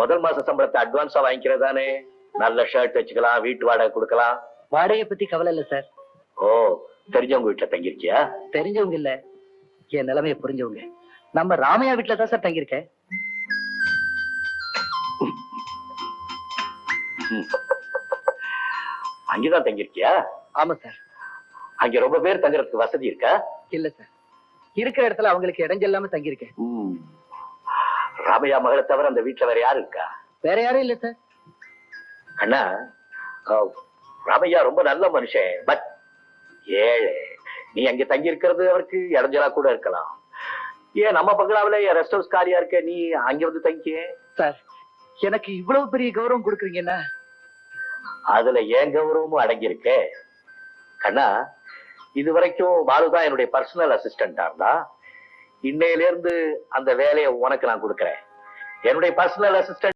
முதல் மாச சம்பளத்தை அட்வான்ஸா வாங்கிக்கிறதானே? நல்ல ஷர்ட் வச்சுக்கலாம், வீட்டு வாடகை கொடுக்கலாம். வாடகையை பத்தி கவலை இல்ல சார். ஓ, தெரிஞ்சவங்க வீட்டுல தங்கிருக்கியா? தெரிஞ்சவங்க இல்ல, என் நிலைமையை புரிஞ்சவங்க. நம்ம ராமையா வீட்டுல தான் சார் தங்கியிருக்கேன். அங்கதான் தங்கிருக்கியா? ஆமா சார். அங்க ரொம்ப பேர் தங்குறதுக்கு வசதி இருக்கா? இல்ல சார், இருக்கிற இடத்துல அவங்களுக்கு இடைஞ்சல் இல்லாம தங்கியிருக்கேன். ராமையா மகளை தவிர அந்த வீட்டுல வேற யாரு இருக்கா? வேற யாரும் இல்ல சார். அண்ணா, ராமையா ரொம்ப நல்ல மனுஷன், பட் ஏழை. நீ அங்க தங்கி இருக்கிறது அவருக்கு இடைஞ்சலா கூட இருக்கலாம். ஏன் நம்ம பங்களாவில ரெஸ்ட் ஹவுஸ் காலியா இருக்க, நீ அங்க வந்து தங்கிக்க. சார், எனக்கு இவ்வளவு பெரிய கௌரவம் கொடுக்குறீங்கன்னா அதுல ஏன் கௌரவமும் அடங்கி இருக்கு. கண்ணா, இது வரைக்கும் பாலுதான் என்னுடைய பர்சனல் அசிஸ்டண்டா இருந்தா. இன்னையில இருந்து அந்த வேலையை உனக்கு நான் கொடுக்கறேன். என்னுடைய பர்சனல் அசிஸ்டன்ட்